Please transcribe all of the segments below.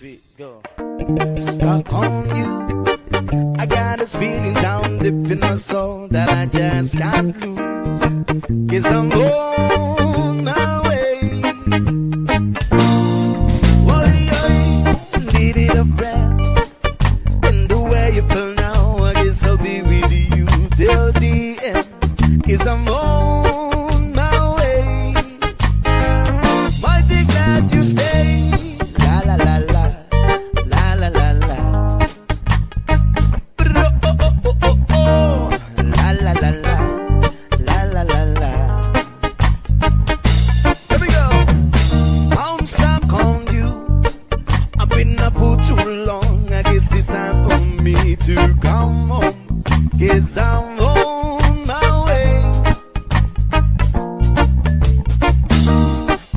feet, go. Stuck on you. I got this feeling down deep in my soul that I just can't lose. 'Cause I'm on my way. Oh, yeah, needed a friend. And the way you feel now, I guess I'll be with you till the end. 'Cause I'm on my way. Mighty glad you stay. La la la la. La la la la. La la la la. La la la la. Here we go. I'm stuck on you. I've been up for too long. I guess it's time for me to come home. 'Cause I'm on my way.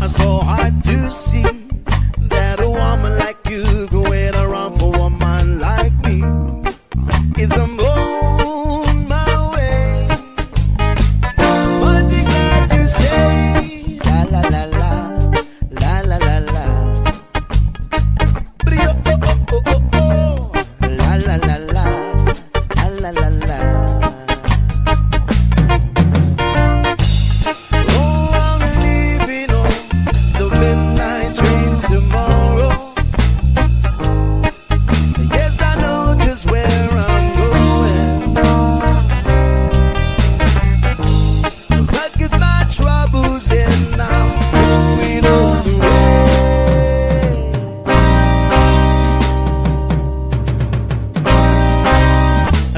It's so hard to see that a woman like you going around for a man like me. 'Cause I'm on my way. Mighty glad you stay. La la la la. La la la la. La la la la. La la la la. Oh, I'm leaving on the midnight train tomorrow. Yes, I know just where I'm going. But get my troubles in now. Going on the way.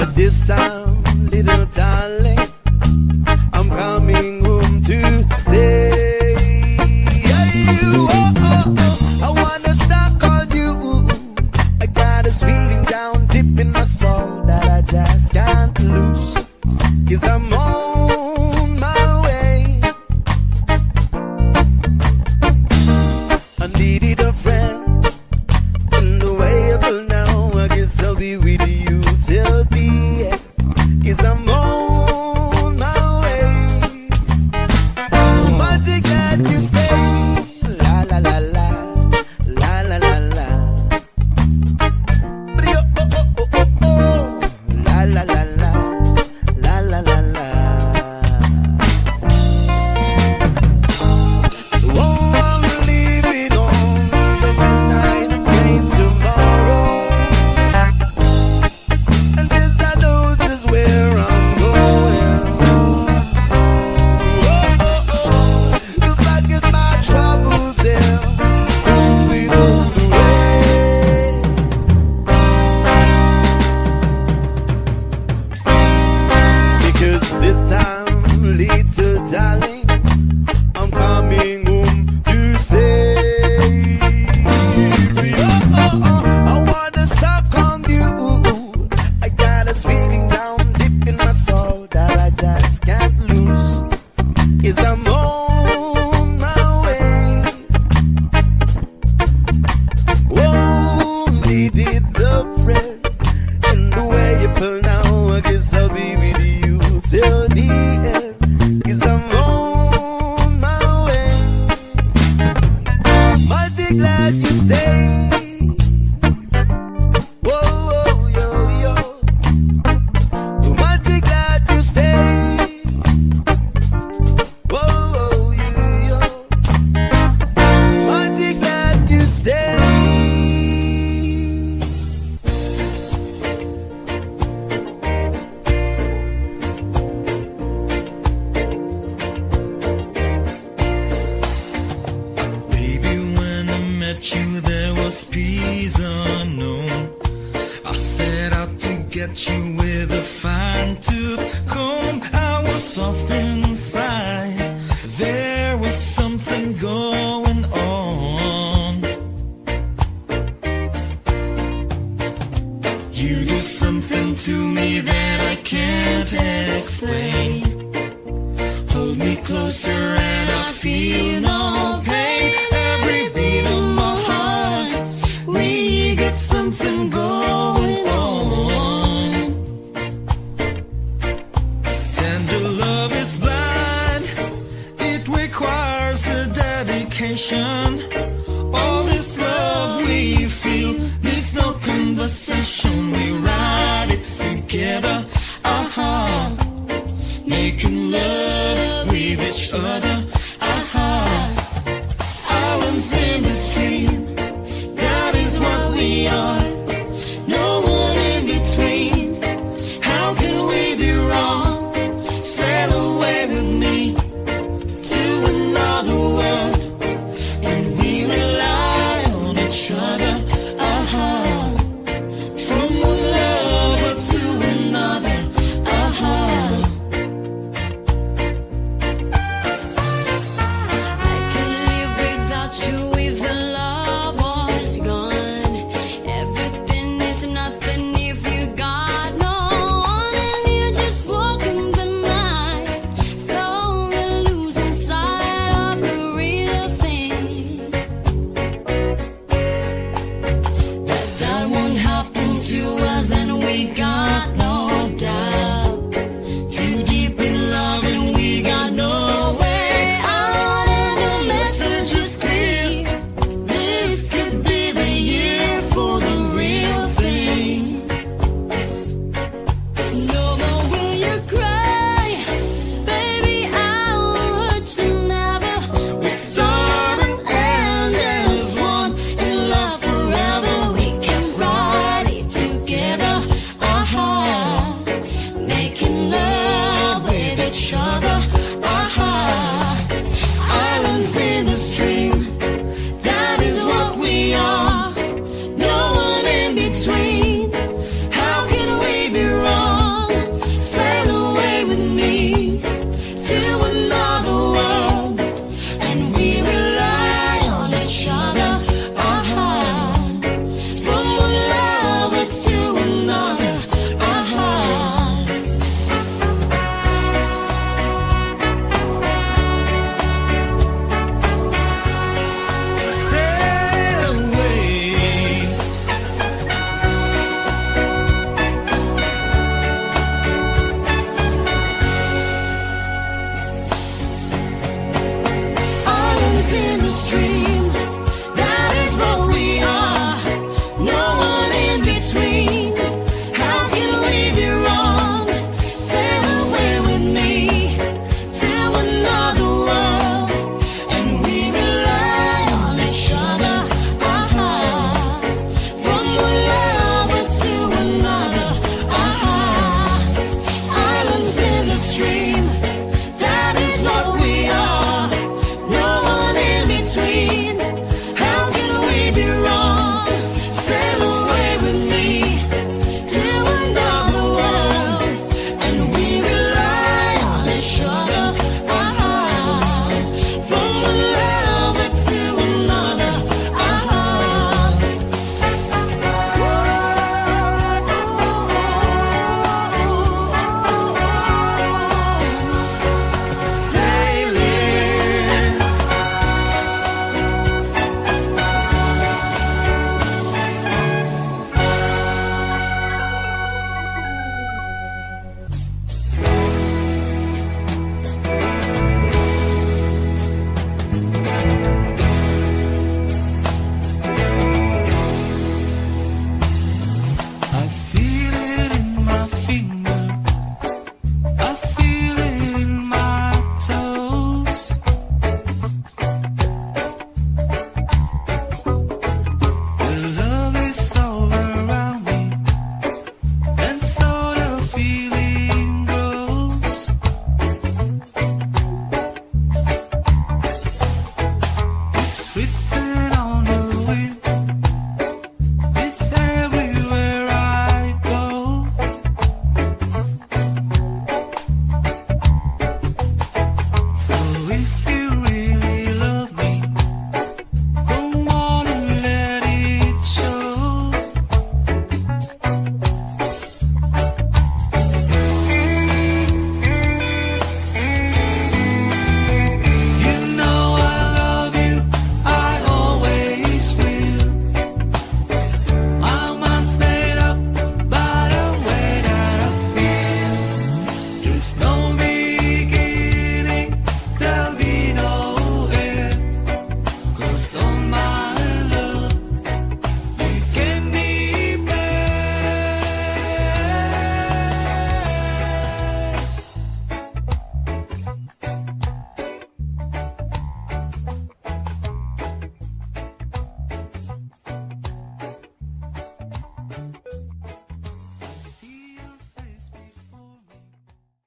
At this time, little darling, I'm coming home to stay. I wanna stuck on you. I got this feeling down deep in my soul that I just can't lose. 'Cause I'm on my way. I needed a friend. And the way I feel now, I guess I'll be with you till the end. 'Cause I'm on my way. Mighty glad you stay. La la la la. La la la la. La la la la. La la la la. Oh, I'm leaving on the midnight train tomorrow. And this I know just where I'm going. If I get my troubles in, going on the way. Because this time, little darling, I'm coming home to stay. I wanna stuck on you. I got this feeling down deep in my soul that I just can't lose. 'Cause I'm on my way. Oh, needed the friend. And the way you feel now, I guess I'll be with you till the end. 'Cause I'm on my way. Mighty glad you stay. Whoa, whoa, yo, yo. Mighty glad you stay. Whoa, whoa, yo, yo. Mighty glad you stay. Baby, when I met you, there was peace unknown. I set out to get you with a fine tooth comb. I was soft inside. There was something going on. You do something to me that I can't explain. Hold me closer and I feel no